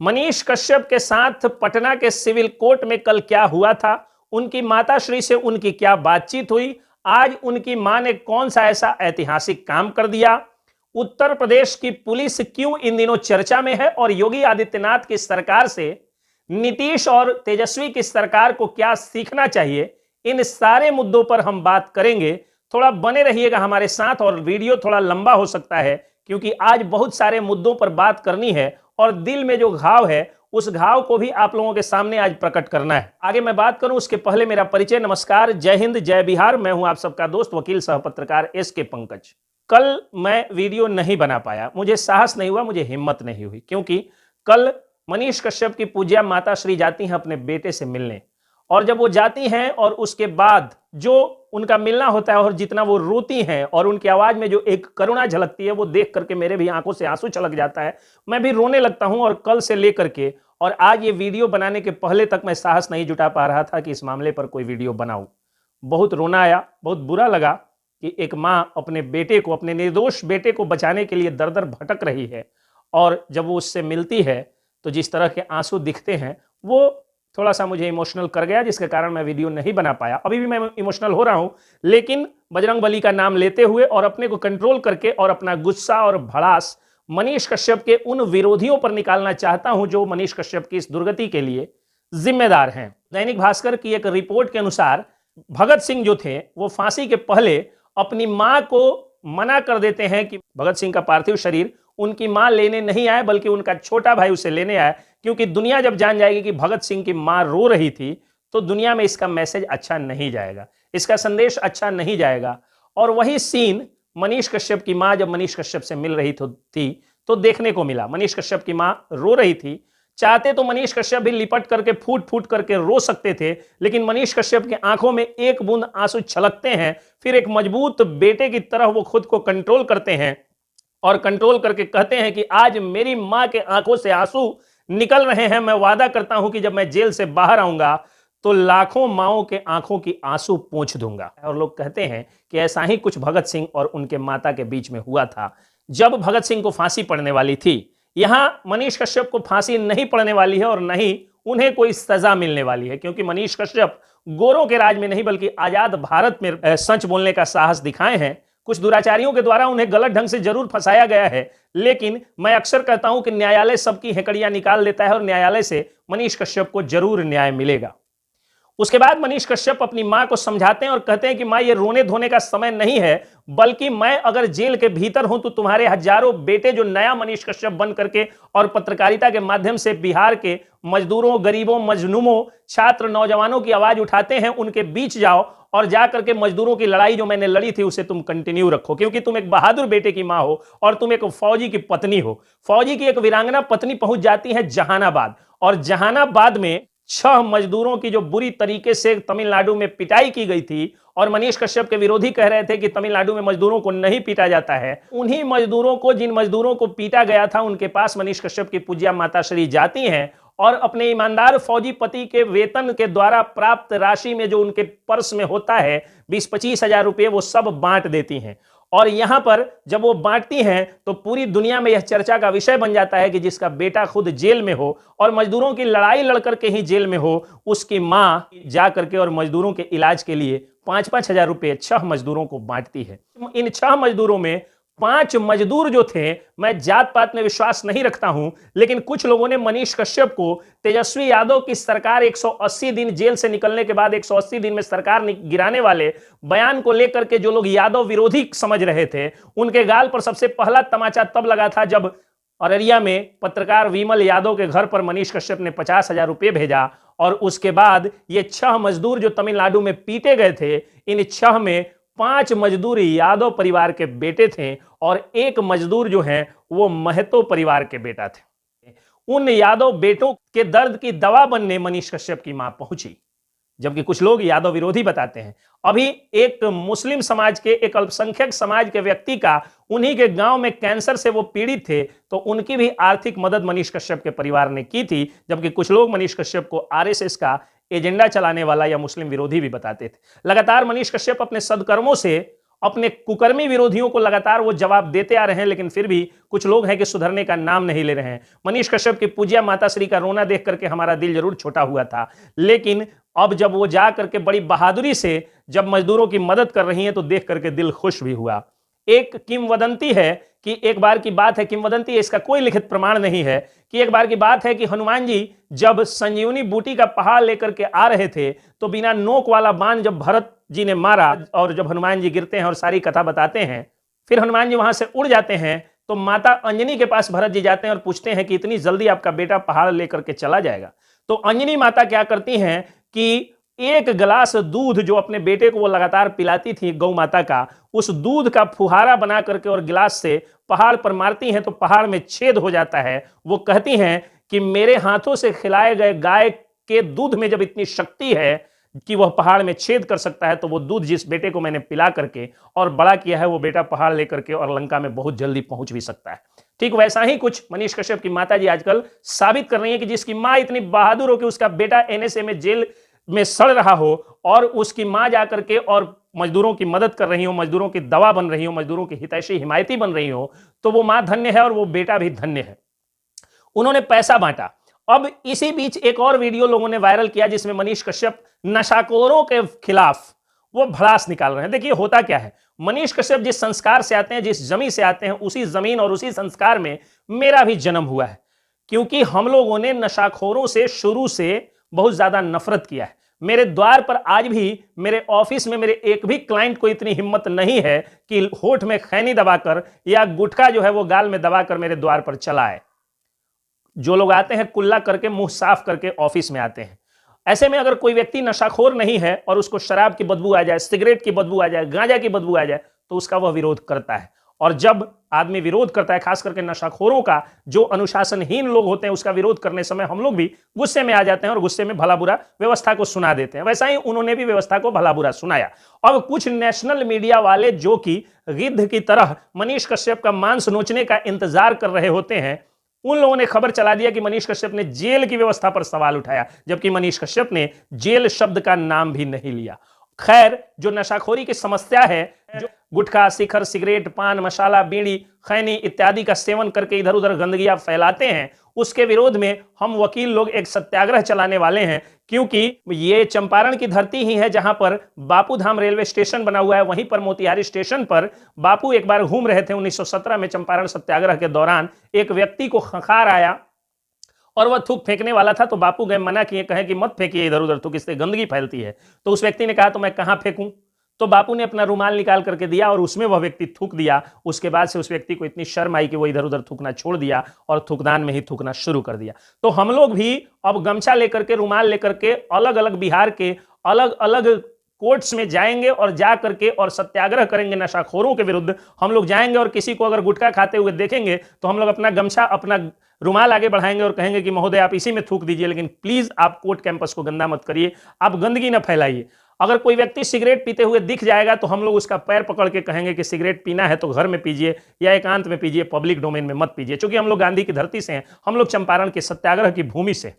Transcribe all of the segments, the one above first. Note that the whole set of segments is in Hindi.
मनीष कश्यप के साथ पटना के सिविल कोर्ट में कल क्या हुआ था, उनकी माताश्री से उनकी क्या बातचीत हुई, आज उनकी मां ने कौन सा ऐसा ऐतिहासिक काम कर दिया, उत्तर प्रदेश की पुलिस क्यों इन दिनों चर्चा में है और योगी आदित्यनाथ की सरकार से नीतीश और तेजस्वी की सरकार को क्या सीखना चाहिए, इन सारे मुद्दों पर हम बात करेंगे। थोड़ा बने रहिएगा हमारे साथ और वीडियो थोड़ा लंबा हो सकता है क्योंकि आज बहुत सारे मुद्दों पर बात करनी है और दिल में जो घाव है उस घाव को भी आप लोगों के सामने आज प्रकट करना है। आगे मैं बात करूं उसके पहले मेरा परिचय। नमस्कार, जय हिंद, जय बिहार। मैं हूं आप सबका दोस्त वकील सह पत्रकार एस.के. पंकज। कल मैं वीडियो नहीं बना पाया, मुझे साहस नहीं हुआ, मुझे हिम्मत नहीं हुई, क्योंकि कल मनीष कश्यप की पूज्या माता श्री जाती हैं अपने बेटे से मिलने, और जब वो जाती हैं और उसके बाद जो उनका मिलना होता है और जितना वो रोती हैं और उनकी आवाज में जो एक करुणा झलकती है वो देख करके मेरे भी आंखों से आंसू छलक जाता है, मैं भी रोने लगता हूं। और कल से लेकर के और आज ये वीडियो बनाने के पहले तक मैं साहस नहीं जुटा पा रहा था कि इस मामले पर कोई वीडियो बनाऊं। बहुत रोना आया, बहुत बुरा लगा कि एक मां अपने बेटे को, अपने निर्दोष बेटे को बचाने के लिए दर दर भटक रही है, और जब वो उससे मिलती है तो जिस तरह के आंसू दिखते हैं वो थोड़ा सा मुझे इमोशनल कर गया, जिसके कारण मैं वीडियो नहीं बना पाया। अभी भी मैं इमोशनल हो रहा हूं, लेकिन बजरंगबली का नाम लेते हुए और अपने को कंट्रोल करके और अपना गुस्सा और भड़ास मनीष कश्यप के उन विरोधियों पर निकालना चाहता हूं जो मनीष कश्यप की इस दुर्गति के लिए जिम्मेदार हैं। दैनिक भास्कर की एक रिपोर्ट के अनुसार भगत सिंह जो थे वो फांसी के पहले अपनी मां को मना कर देते हैं कि भगत सिंह का पार्थिव शरीर उनकी मां लेने नहीं आए, बल्कि उनका छोटा भाई उसे लेने आया, क्योंकि दुनिया जब जान जाएगी कि भगत सिंह की मां रो रही थी तो दुनिया में इसका मैसेज अच्छा नहीं जाएगा, इसका संदेश अच्छा नहीं जाएगा। और वही सीन मनीष कश्यप की मां जब मनीष कश्यप से मिल रही थी तो देखने को मिला। मनीष कश्यप की मां रो रही थी, चाहते तो मनीष कश्यप भी लिपट करके फूट फूट करके रो सकते थे, लेकिन मनीष कश्यप की आंखों में एक बूंद आंसू छलकते हैं, फिर एक मजबूत बेटे की तरह वो खुद को कंट्रोल करते हैं और कंट्रोल करके कहते हैं कि आज मेरी मां के आंखों से आंसू निकल रहे हैं, मैं वादा करता हूं कि जब मैं जेल से बाहर आऊंगा तो लाखों माओं के आंखों की आंसू पोंछ दूंगा। और लोग कहते हैं कि ऐसा ही कुछ भगत सिंह और उनके माता के बीच में हुआ था। जब भगत सिंह को फांसी पड़ने वाली थी, यहां मनीष कश्यप को फांसी नहीं पड़ने वाली है और नहीं उन्हें कोई सजा मिलने वाली है, क्योंकि मनीष कश्यप गोरों के राज में नहीं बल्कि आजाद भारत में सच बोलने का साहस दिखाए हैं। कुछ दुराचारियों के द्वारा उन्हें गलत ढंग से जरूर फंसाया गया है, लेकिन मैं अक्सर कहता हूं कि न्यायालय सबकी हेकड़ियां निकाल देता है और न्यायालय से मनीष कश्यप को जरूर न्याय मिलेगा। उसके बाद मनीष कश्यप अपनी मां को समझाते हैं और कहते हैं कि मां, ये रोने धोने का समय नहीं है, बल्कि मैं अगर जेल के भीतर हूं तो तुम्हारे हजारों बेटे जो नया मनीष कश्यप बन करके और पत्रकारिता के माध्यम से बिहार के मजदूरों, गरीबों, मजलूमों, छात्र, नौजवानों की आवाज उठाते हैं, उनके बीच जाओ और जाकर के मजदूरों की लड़ाई जो मैंने लड़ी थी उसे तुम कंटिन्यू रखो, क्योंकि तुम एक बहादुर बेटे की मां हो और तुम एक फौजी की पत्नी हो। फौजी की एक वीरांगना पत्नी पहुंच जाती है जहानाबाद, और जहानाबाद में 6 मजदूरों की जो बुरी तरीके से तमिलनाडु में पिटाई की गई थी, और मनीष कश्यप के विरोधी कह रहे थे कि तमिलनाडु में मजदूरों को नहीं पीटा जाता है, उन्हीं मजदूरों को, जिन मजदूरों को पीटा गया था, उनके पास मनीष कश्यप की पूज्या माता श्री जाती हैं और अपने ईमानदार फौजी पति के वेतन के द्वारा प्राप्त राशि में जो उनके पर्स में होता है 20-25 हजार रुपये, वो सब बांट देती हैं। और यहां पर जब वो बांटती हैं तो पूरी दुनिया में यह चर्चा का विषय बन जाता है कि जिसका बेटा खुद जेल में हो और मजदूरों की लड़ाई लड़कर के ही जेल में हो, उसकी मां जा करके और मजदूरों के इलाज के लिए 5-5 हजार रुपये 6 मजदूरों को बांटती है। इन 6 मजदूरों में 5 मजदूर जो थे, मैं जात पात में विश्वास नहीं रखता हूं, लेकिन कुछ लोगों ने मनीष कश्यप को तेजस्वी यादव की सरकार 180 दिन जेल से निकलने के बाद 180 दिन में सरकार गिराने वाले बयान को लेकर के जो लोग यादव विरोधी समझ रहे थे, उनके गाल पर सबसे पहला तमाचा तब लगा था जब अररिया में पत्रकार विमल यादव के घर पर मनीष कश्यप ने 50 हजार रुपये भेजा, और उसके बाद ये 6 मजदूर जो तमिलनाडु में पीटे गए थे, इन 6 में 5 मजदूर यादव परिवार के बेटे थे और 1 मजदूर जो है वो महतो परिवार के बेटा थे। उन यादव बेटों के दर्द की दवा बनने मनीष कश्यप की मां पहुंची, जबकि कुछ लोग यादव विरोधी बताते हैं। अभी एक मुस्लिम समाज के, एक अल्पसंख्यक समाज के व्यक्ति का उन्हीं के गांव में कैंसर से वो पीड़ित थे, तो उनकी भी आर्थिक मदद मनीष कश्यप के परिवार ने की थी, जबकि कुछ लोग मनीष कश्यप को आरएसएस का एजेंडा चलाने वाला या मुस्लिम विरोधी भी बताते थे। लगातार मनीष कश्यप अपने सदकर्मों से अपने कुकर्मी विरोधियों को लगातार वो जवाब देते आ रहे हैं, लेकिन फिर भी कुछ लोग हैं कि सुधरने का नाम नहीं ले रहे हैं। मनीष कश्यप की पूज्या माताश्री का रोना देख करके हमारा दिल जरूर छोटा हुआ था, लेकिन अब जब वो जा करके बड़ी बहादुरी से जब मजदूरों की मदद कर रही हैं तो देख करके दिल खुश भी हुआ। एक किंवदंती है कि एक बार की बात है, किंवदंती है, इसका कोई लिखित प्रमाण नहीं है, कि एक बार की बात है कि हनुमान जी जब संजीवनी बूटी का पहाड़ लेकर के आ रहे थे तो बिना नोक वाला बाण जब भरत जी ने मारा और जब हनुमान जी गिरते हैं और सारी कथा बताते हैं, फिर हनुमान जी वहां से उड़ जाते हैं तो माता अंजनी के पास भरत जी जाते हैं और पूछते हैं कि इतनी जल्दी आपका बेटा पहाड़ लेकर के चला जाएगा। तो अंजनी माता क्या करती हैं कि एक गिलास दूध जो अपने बेटे को वो लगातार पिलाती थी गौ माता का, उस दूध का फुहारा बना करके और गिलास से पहाड़ पर मारती हैं तो पहाड़ में छेद हो जाता है। वो कहती हैं कि मेरे हाथों से खिलाए गए गाय के दूध में जब इतनी शक्ति है कि वह पहाड़ में छेद कर सकता है, तो वो दूध जिस बेटे को मैंने पिला करके और बड़ा किया है, वो बेटा पहाड़ लेकर के और लंका में बहुत जल्दी पहुंच भी सकता है। ठीक वैसा ही कुछ मनीष कश्यप की माता जी आजकल साबित कर रही है कि जिसकी मां इतनी बहादुर हो कि उसका बेटा एनएसए में जेल में सड़ रहा हो और उसकी मां जाकर के और मजदूरों की मदद कर रही हो, मजदूरों की दवा बन रही हो, मजदूरों की हितैषी हिमायती बन रही हो, तो वो मां धन्य है और वो बेटा भी धन्य है। उन्होंने पैसा बांटा। अब इसी बीच एक और वीडियो लोगों ने वायरल किया जिसमें मनीष कश्यप नशाखोरों के खिलाफ वो भड़ास निकाल रहे हैं। देखिए होता क्या है, मनीष कश्यप जिस संस्कार से आते हैं, जिस जमीन से आते हैं, उसी जमीन और उसी संस्कार में मेरा भी जन्म हुआ है, क्योंकि हम लोगों ने नशाखोरों से शुरू से बहुत ज्यादा नफरत किया है। मेरे द्वार पर आज भी मेरे ऑफिस में मेरे एक भी क्लाइंट को इतनी हिम्मत नहीं है कि होठ में खैनी दबाकर या गुटखा जो है वो गाल में दबाकर मेरे द्वार पर चलाए। जो लोग आते हैं कुल्ला करके मुंह साफ करके ऑफिस में आते हैं। ऐसे में अगर कोई व्यक्ति नशाखोर नहीं है और उसको शराब की बदबू आ जाए, सिगरेट की बदबू आ जाए, गांजा की बदबू आ जाए, तो उसका वह विरोध करता है। और जब आदमी विरोध करता है, खास करके नशाखोरों का, जो अनुशासनहीन लोग होते हैं, उसका विरोध करने समय हम लोग भी गुस्से में आ जाते हैं और गुस्से में भला बुरा व्यवस्था को सुना देते हैं। वैसा ही उन्होंने भी व्यवस्था को भला बुरा सुनाया। अब कुछ नेशनल मीडिया वाले जो कि गिद्ध की तरह मनीष कश्यप का मांस नोचने का इंतजार कर रहे होते हैं, उन लोगों ने खबर चला दिया कि मनीष कश्यप ने जेल की व्यवस्था पर सवाल उठाया, जबकि मनीष कश्यप ने जेल शब्द का नाम भी नहीं लिया। खैर, जो नशाखोरी की समस्या है, जो गुटखा, शिखर, सिगरेट, पान मसाला, बीड़ी, खैनी इत्यादि का सेवन करके इधर उधर गंदगियां फैलाते हैं, उसके विरोध में हम वकील लोग एक सत्याग्रह चलाने वाले हैं। क्योंकि ये चंपारण की धरती ही है जहां पर बापू धाम रेलवे स्टेशन बना हुआ है। वहीं पर मोतिहारी स्टेशन पर बापू एक बार घूम रहे थे 1917 में। चंपारण सत्याग्रह के दौरान एक व्यक्ति को खंखार आया और वह थूक फेंकने वाला था, तो बापू गए मना किए, कहे कि मत फेंकिए इधर उधर, थूक, इससे गंदगी फैलती है। तो उस व्यक्ति ने कहा तो मैं कहां फेंकूं? तो बापू ने अपना रुमाल निकाल करके दिया और उसमें वह व्यक्ति थूक दिया। उसके बाद से उस व्यक्ति को इतनी शर्म आई कि वो इधर उधर थूकना छोड़ दिया और थूकदान में ही थूकना शुरू कर दिया। तो हम लोग भी अब गमछा लेकर के, रुमाल लेकर के अलग अलग बिहार के अलग अलग कोर्ट्स में जाएंगे और जा करके और सत्याग्रह करेंगे नशाखोरों के विरुद्ध। हम लोग जाएंगे और किसी को अगर गुटखा खाते हुए देखेंगे तो हम लोग अपना गमछा, अपना रुमाल आगे बढ़ाएंगे और कहेंगे कि महोदय आप इसी में थूक दीजिए, लेकिन प्लीज आप कोर्ट कैंपस को गंदा मत करिए, आप गंदगी न फैलाइए। अगर कोई व्यक्ति सिगरेट पीते हुए दिख जाएगा तो हम लोग उसका पैर पकड़ के कहेंगे कि सिगरेट पीना है तो घर में पीजिए या एकांत में पीजिए, पब्लिक डोमेन में मत पीजिए। क्योंकि हम लोग गांधी की धरती से हैं, हम लोग चंपारण के सत्याग्रह की भूमि से,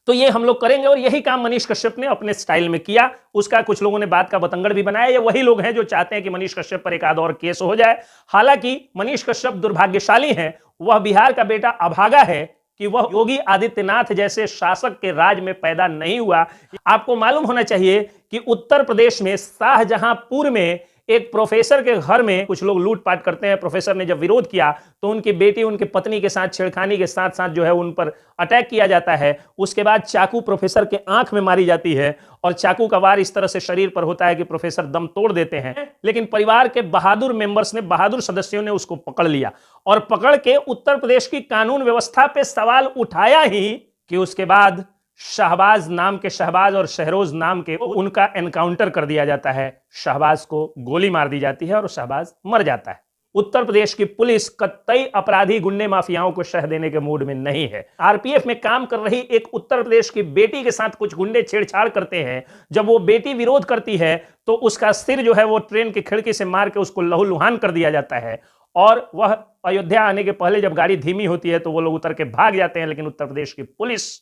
तो ये हम लोग करेंगे। और यही काम मनीष कश्यप ने अपने स्टाइल में किया। उसका कुछ लोगों ने बात का बतंगड़ भी बनाया। ये वही लोग हैं जो चाहते हैं कि मनीष कश्यप पर एक आध और केस हो जाए। हालांकि मनीष कश्यप दुर्भाग्यशाली हैं, वह बिहार का बेटा अभागा है कि वह योगी आदित्यनाथ जैसे शासक के राज में पैदा नहीं हुआ। आपको मालूम होना चाहिए कि उत्तर प्रदेश में शाहजहांपुर में एक प्रोफेसर के घर में कुछ लोग लूटपाट करते हैं। प्रोफेसर ने जब विरोध किया तो उनकी बेटी उनकी पत्नी के साथ छेड़खानी के साथ साथ जो है उन पर अटैक किया जाता है। उसके बाद चाकू प्रोफेसर के आंख में मारी जाती है और चाकू का वार इस तरह से शरीर पर होता है कि प्रोफेसर दम तोड़ देते हैं। लेकिन परिवार के बहादुर मेंबर्स ने, बहादुर सदस्यों ने उसको पकड़ लिया और पकड़ के उत्तर प्रदेश की कानून व्यवस्था पे सवाल उठाया ही कि उसके बाद शहबाज नाम के, शहबाज और शहरोज नाम के, उनका एनकाउंटर कर दिया जाता है। शहबाज को गोली मार दी जाती है और शहबाज मर जाता है। उत्तर प्रदेश की पुलिस कतई अपराधी गुंडे माफियाओं को शह देने के मूड में नहीं है। आरपीएफ में काम कर रही एक उत्तर प्रदेश की बेटी के साथ कुछ गुंडे छेड़छाड़ करते हैं। जब वो बेटी विरोध करती है तो उसका सिर जो है वो ट्रेन की खिड़की से मार के उसको लहूलुहान कर दिया जाता है। और वह अयोध्या आने के पहले जब गाड़ी धीमी होती है तो वो लोग उतर के भाग जाते हैं। लेकिन उत्तर प्रदेश की पुलिस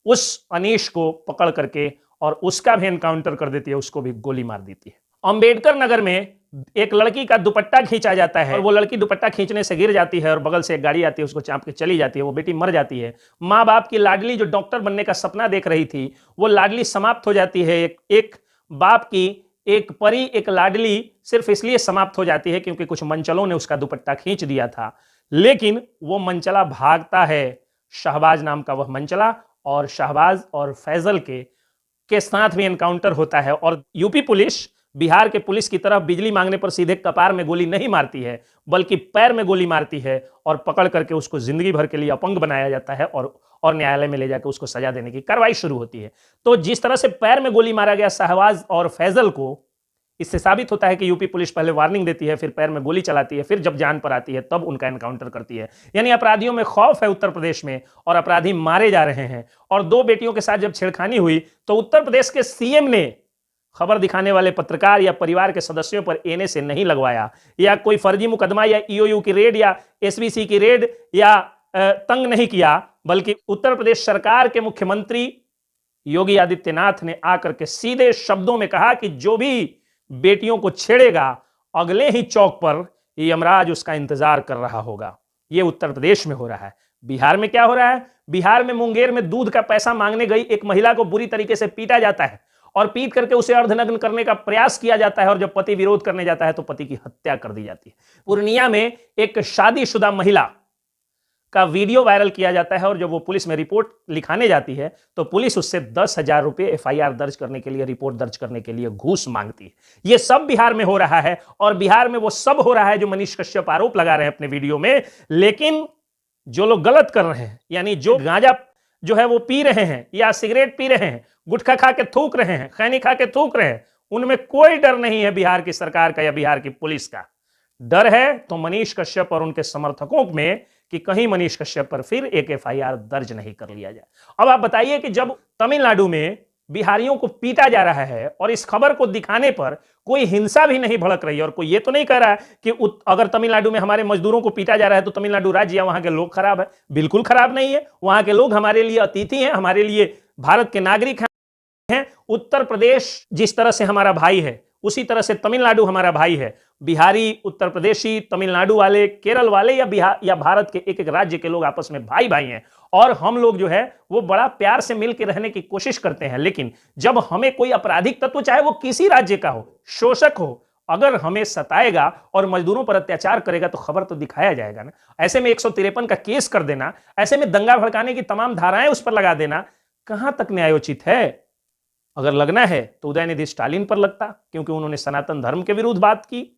उस अनीश को पकड़ करके और उसका भी एनकाउंटर कर देती है, उसको भी गोली मार देती है। अंबेडकर नगर में एक लड़की का दुपट्टा खींचा जाता है और वो लड़की दुपट्टा खींचने से गिर जाती है और बगल से एक गाड़ी आती है, उसको चाँप के चली जाती है, वो बेटी मर जाती है। माँ बाप की लाडली जो डॉक्टर बनने का सपना देख रही थी, वो लाडली समाप्त हो जाती है। एक बाप की एक परी, एक लाडली सिर्फ इसलिए समाप्त हो जाती है क्योंकि कुछ मंचलों ने उसका दुपट्टा खींच दिया था। लेकिन वो मंचला भागता है, शहबाज नाम का वह मंचला, और शहबाज और फैजल के साथ भी एनकाउंटर होता है। और यूपी पुलिस बिहार के पुलिस की तरफ बिजली मांगने पर सीधे कपार में गोली नहीं मारती है, बल्कि पैर में गोली मारती है और पकड़ करके उसको जिंदगी भर के लिए अपंग बनाया जाता है और न्यायालय में ले जाकर उसको सजा देने की कार्रवाई शुरू होती है। तो जिस तरह से पैर में गोली मारा गया शहबाज और फैजल को, इससे साबित होता है कि यूपी पुलिस पहले वार्निंग देती है, फिर पैर में गोली चलाती है, फिर जब जान पर आती है तब उनका एनकाउंटर करती है। यानी अपराधियों में खौफ है उत्तर प्रदेश में और अपराधी मारे जा रहे हैं। और दो बेटियों के साथ जब छेड़खानी हुई तो उत्तर प्रदेश के सीएम ने खबर दिखाने वाले पत्रकार या परिवार के सदस्यों पर एनए से नहीं लगवाया, या कोई फर्जी मुकदमा या ईओयू की रेड या एसबीसी की रेड या तंग नहीं किया, बल्कि उत्तर प्रदेश सरकार के मुख्यमंत्री योगी आदित्यनाथ ने आकर के सीधे शब्दों में कहा कि जो भी बेटियों को छेड़ेगा अगले ही चौक पर यमराज उसका इंतजार कर रहा होगा। यह उत्तर प्रदेश में हो रहा है। बिहार में क्या हो रहा है? बिहार में मुंगेर में दूध का पैसा मांगने गई एक महिला को बुरी तरीके से पीटा जाता है और पीट करके उसे अर्धनग्न करने का प्रयास किया जाता है, और जब पति विरोध करने जाता है तो पति की हत्या कर दी जाती है। पूर्णिया में एक शादीशुदा महिला का वीडियो वायरल किया जाता है और जब वो पुलिस में रिपोर्ट लिखाने जाती है तो पुलिस उससे 10,000 रुपए एफआईआर दर्ज करने के लिए, रिपोर्ट दर्ज करने के लिए घूस मांगती है। ये सब बिहार में हो रहा है, और बिहार में वो सब हो रहा है जो मनीष कश्यप आरोप लगा रहे हैं अपने वीडियो में। लेकिन जो लोग गलत कर रहे हैं, यानी जो गांजा जो है वो पी रहे हैं या सिगरेट पी रहे हैं, गुटखा खा के थूक रहे हैं, खैनी खा के थूक रहे हैं, उनमें कोई डर नहीं है बिहार की सरकार का या बिहार की पुलिस का। डर है तो मनीष कश्यप और उनके समर्थकों में कि कहीं मनीष कश्यप पर फिर एक एफआईआर दर्ज नहीं कर लिया जाए। अब आप बताइए कि जब तमिलनाडु में बिहारियों को पीटा जा रहा है और इस खबर को दिखाने पर कोई हिंसा भी नहीं भड़क रही है, और कोई ये तो नहीं कह रहा है कि अगर तमिलनाडु में हमारे मजदूरों को पीटा जा रहा है तो तमिलनाडु राज्य या वहां के लोग खराब है। बिल्कुल खराब नहीं है, वहां के लोग हमारे लिए अतिथि हैं, हमारे लिए भारत के नागरिक हैं। उत्तर प्रदेश जिस तरह से हमारा भाई है उसी तरह से तमिलनाडु हमारा भाई है। बिहारी, उत्तर प्रदेशी, तमिलनाडु वाले, केरल वाले या भारत के एक एक राज्य के लोग आपस में भाई भाई हैं, और हम लोग जो है वो बड़ा प्यार से मिलकर रहने की कोशिश करते हैं। लेकिन जब हमें कोई आपराधिक तत्व, चाहे वो किसी राज्य का हो, शोषक हो, अगर हमें सताएगा और मजदूरों पर अत्याचार करेगा तो खबर तो दिखाया जाएगा ना। ऐसे में 153 का केस कर देना, ऐसे में दंगा भड़काने की तमाम धाराएं उस पर लगा देना, कहां तक न्यायोचित है? अगर लगना है तो उदयनिधि स्टालिन पर लगता, क्योंकि उन्होंने सनातन धर्म के विरुद्ध बात की।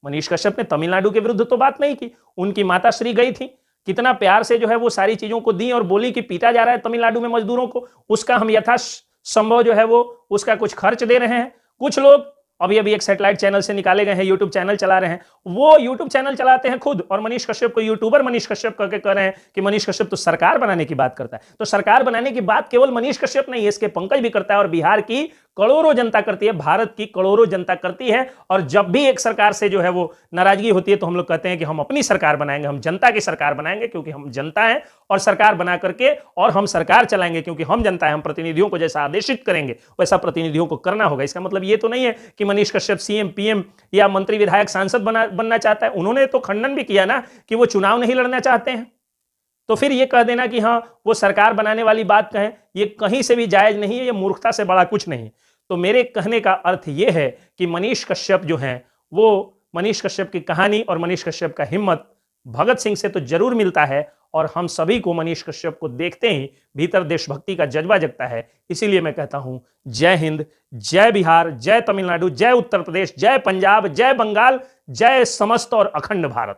मनीष कश्यप ने तमिलनाडु के विरुद्ध तो बात नहीं की। उनकी माता श्री गई थी, कितना प्यार से जो है वो सारी चीजों को दी और बोली कि पीटा जा रहा है तमिलनाडु में मजदूरों को, उसका हम यथासंभव जो है वो उसका कुछ खर्च दे रहे हैं। कुछ लोग अभी एक सैटेलाइट चैनल से निकाले गए हैं, यूट्यूब चैनल चला रहे हैं, वो यूट्यूब चैनल चलाते हैं खुद, और मनीष कश्यप को यूट्यूबर मनीष कश्यप करके कह रहे हैं कि मनीष कश्यप तो सरकार बनाने की बात करता है। तो सरकार बनाने की बात केवल मनीष कश्यप नहीं है, इसके पंकज भी करता है, और बिहार की करोड़ों जनता करती है, भारत की करोड़ों जनता करती है। और जब भी एक सरकार से जो है वो नाराजगी होती है तो हम लोग कहते हैं कि हम अपनी सरकार बनाएंगे, हम जनता की सरकार बनाएंगे, क्योंकि हम जनता हैं, और सरकार बना करके और हम सरकार चलाएंगे क्योंकि हम जनता है। हम प्रतिनिधियों को जैसा आदेशित करेंगे वैसा प्रतिनिधियों को करना होगा। इसका मतलब ये तो नहीं है कि मनीष कश्यप सीएम, पीएम या मंत्री, विधायक, सांसद बनना चाहता है। उन्होंने तो खंडन भी किया ना कि वो चुनाव नहीं लड़ना चाहते हैं। तो फिर ये कह देना कि हाँ वो सरकार बनाने वाली बात कहें, ये कहीं से भी जायज नहीं है, ये मूर्खता से बड़ा कुछ नहीं। तो मेरे कहने का अर्थ ये है कि मनीष कश्यप जो हैं, वो मनीष कश्यप की कहानी और मनीष कश्यप का हिम्मत भगत सिंह से तो जरूर मिलता है, और हम सभी को मनीष कश्यप को देखते ही भीतर देशभक्ति का जज्बा जगता है। इसीलिए मैं कहता हूं जय हिंद, जय बिहार, जय तमिलनाडु, जय उत्तर प्रदेश, जय पंजाब, जय बंगाल, जय समस्त और अखंड भारत।